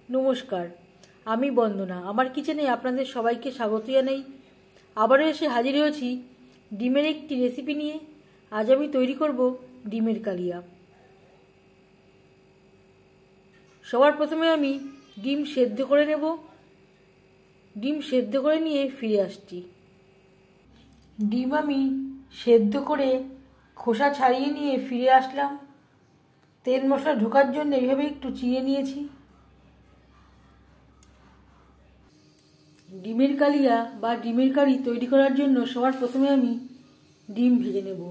নমস্কার, আমি বন্দনা। আমার কিচেনে আপনাদের সবাইকে স্বাগত জানাই। আবারও এসে হাজির হয়েছি ডিমের একটি রেসিপি নিয়ে। আজ আমি তৈরি করব ডিমের কালিয়া। সবার প্রথমে আমি ডিম সেদ্ধ করে নেব। ডিম সেদ্ধ করে নিয়ে ফিরে আসছি। ডিম আমি সেদ্ধ করে খোসা ছাড়িয়ে নিয়ে ফিরে আসলাম। তেল মশলা ঢোকার জন্য এইভাবে একটু চিড়ে নিয়েছি। ডিমের কালিয়া বা ডিমের কারি তৈরি করার জন্য সবার প্রথমে আমি ডিম ভেজে নেব।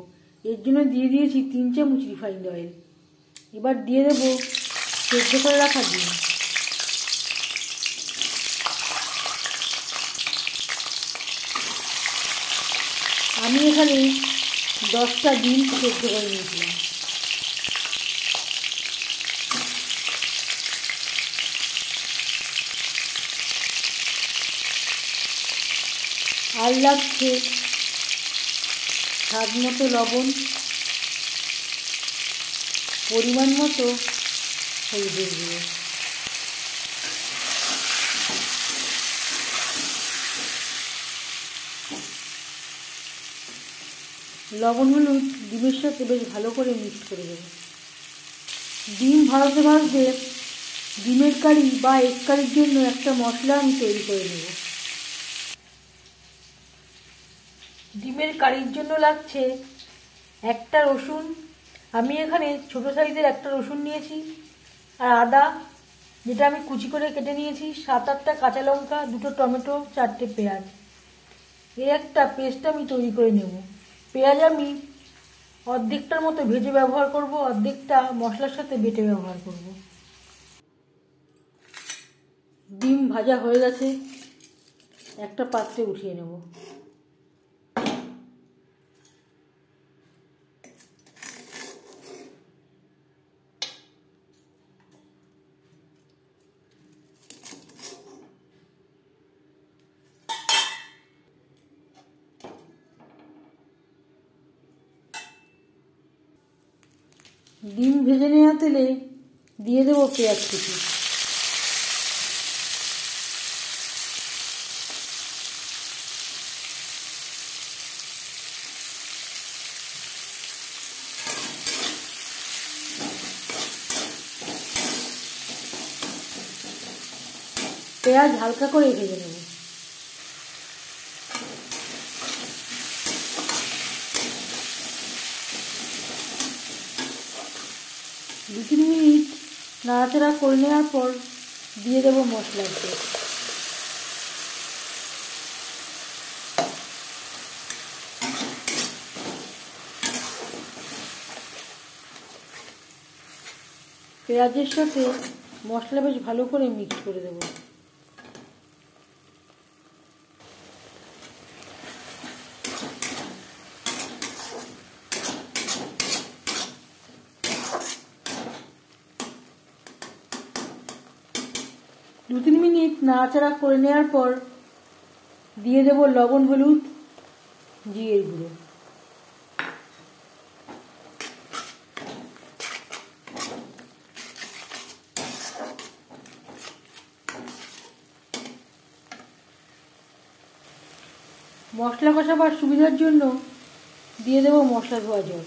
এর জন্য দিয়ে দিয়েছি 3 চামচ রিফাইন্ড অয়েল। এবার দিয়ে দেব সেদ্ধ করে রাখা ডিম। আমি এখানে 10টা ডিম সেদ্ধ করে নিয়েছিলাম। আর লাগছে স্বাদ মতো লবণ, পরিমাণ মতো হলুদের গুঁড়ো। লবণ হলুদ ডিমের সাথে বেশ ভালো করে মিক্স করে দেব। ডিম ভাজতে ভাজতে ডিমের কারি বা এগ কারির জন্য একটা মশলা আমি তৈরি করে নেব। ডিমের কারির জন্য লাগছে একটা রসুন। আমি এখানে ছোট সাইজের একটা রসুন নিয়েছি। আর আদা, যেটা আমি কুচি করে কেটে নিয়েছি। 7-8টা কাঁচা লঙ্কা, 2টো টমেটো, 4টে পেঁয়াজ। এর একটা পেস্ট আমি তৈরি করে নেব। পেঁয়াজ আমি অর্ধেকটার মতো ভেজে ব্যবহার করব, অর্ধেকটা মশলার সাথে বেটে ব্যবহার করব। ডিম ভাজা হয়ে গেছে, একটা পাত্রে উঠিয়ে নেব। ডিম ভেজে নেওয়া তেলে দিয়ে দেবো পেঁয়াজ কুচি। পেঁয়াজ হালকা করে ভেজে নেব। দু 3 মিনিট নাড়াচাড়া করে নেওয়ার পর দিয়ে দেবো মশলার পেস্ট। পেঁয়াজের সাথে মশলা বেশ ভালো করে মিক্স করে দেবো। দু 3 মিনিট নাড়াচাড়া করে নেওয়ার পর দিয়ে দেব লবণ, হলুদ, জিরের গুঁড়ো। মশলা কষাবার সুবিধার জন্য দিয়ে দেব মশলা ধোয়া জল।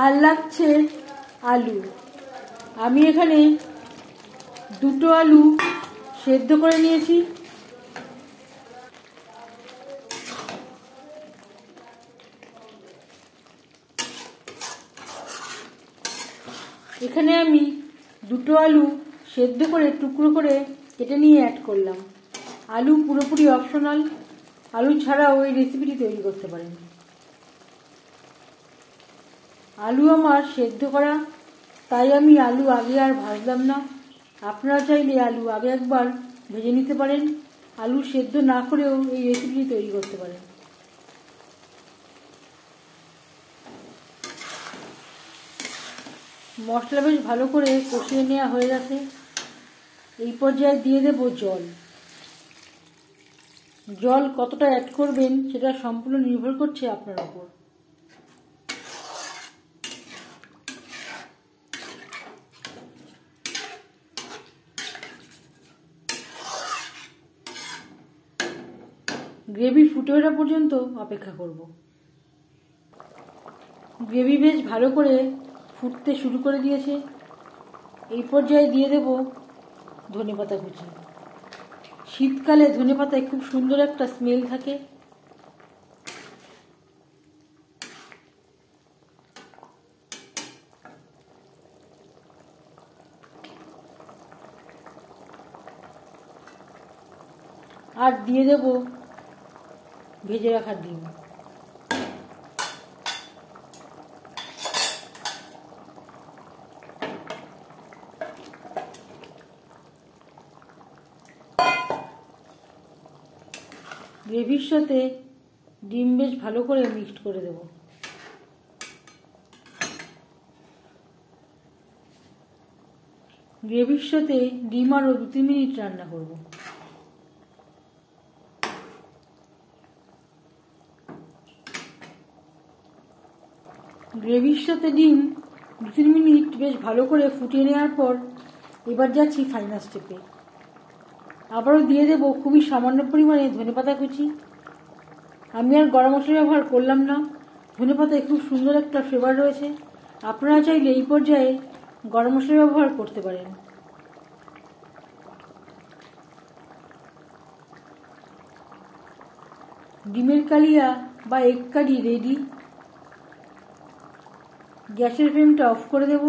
আর লাগছে আলু। আমি এখানে 2টো আলু সেদ্ধ করে নিয়েছি। এখানে আমি 2টো আলু সেদ্ধ করে টুকরো করে কেটে নিয়ে অ্যাড করলাম। আলু পুরোপুরি অপশনাল, আলু ছাড়াও এই রেসিপিটি তৈরি করতে পারেন। আলু আমার সেদ্ধ করা, তাই আমি আলু আগে আর ভাজলাম না। আপনারা চাইলে আলু আগে একবার ভেজে নিতে পারেন। আলু সেদ্ধ না করেও এই রেসিপিটি তৈরি করতে পারেন। মশলা বেশ ভালো করে কষিয়ে নেওয়া হয়ে গেছে। এই পর্যায়ে দিয়ে দেব জল। জল কতটা অ্যাড করবেন সেটা সম্পূর্ণ নির্ভর করছে আপনার উপর। গ্রেভি ফুটে ওঠা পর্যন্ত অপেক্ষা করব। গ্রেভি বেশ ভালো করে ফুটতে শুরু করে দিয়েছে। এই পর্যায়ে দিয়ে দেব ধনেপাতা কুচি। শীতকালে ধনেপাতায় খুব সুন্দর একটা স্মেল থাকে। আর দিয়ে দেব ভেজে রাখা ডিম। গ্রেভির সাথে ডিম বেশ ভালো করে মিক্সড করে দেব। গ্রেভির সাথে ডিম আরও 2-3 মিনিট রান্না করব। গ্রেভির সাথে ডিম 2-3 মিনিট বেশ ভালো করে ফুটিয়ে নেওয়ার পর এবার যাচ্ছি ফাইনাল স্টেপে। আবারও দিয়ে দেব খুবই সামান্য পরিমাণে ধনেপাতা কুচি। আমি আর গরম মশলা ব্যবহার করলাম না, ধনেপাতায় খুব সুন্দর একটা ফ্লেভার রয়েছে। আপনারা চাইলে এই পর্যায়ে গরম মশলা ব্যবহার করতে পারেন। ডিমের কালিয়া বা এগ কারি রেডি। গ্যাসের ফ্লেমটা অফ করে দেব।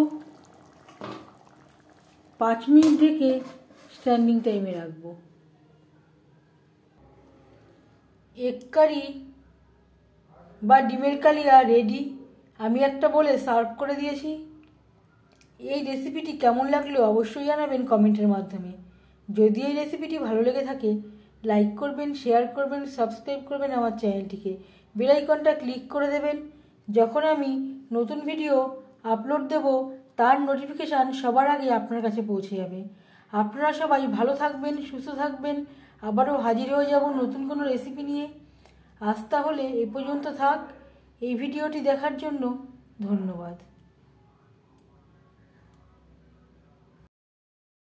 5 মিনিট ঢেকে স্ট্যান্ডিং টাইমে রাখবো। এগ কারি বা ডিমের কালিয়া রেডি। আমি একটা বলে সার্ভ করে দিয়েছি। এই রেসিপিটি কেমন লাগলো অবশ্যই জানাবেন কমেন্টের মাধ্যমে। যদি এই রেসিপিটি ভালো লেগে থাকে লাইক করবেন, শেয়ার করবেন, সাবস্ক্রাইব করবেন আমার চ্যানেলটিকে। বেল আইকনটা ক্লিক করে দেবেন। যখন আমি নতুন ভিডিও আপলোড দেব তার নোটিফিকেশান সবার আগে আপনার কাছে পৌঁছে যাবে। আপনারা সবাই ভালো থাকবেন, সুস্থ থাকবেন। আবারও হাজির হয়ে যাব নতুন কোনো রেসিপি নিয়ে। আজ তাহলে এ পর্যন্ত থাক। এই ভিডিওটি দেখার জন্য ধন্যবাদ।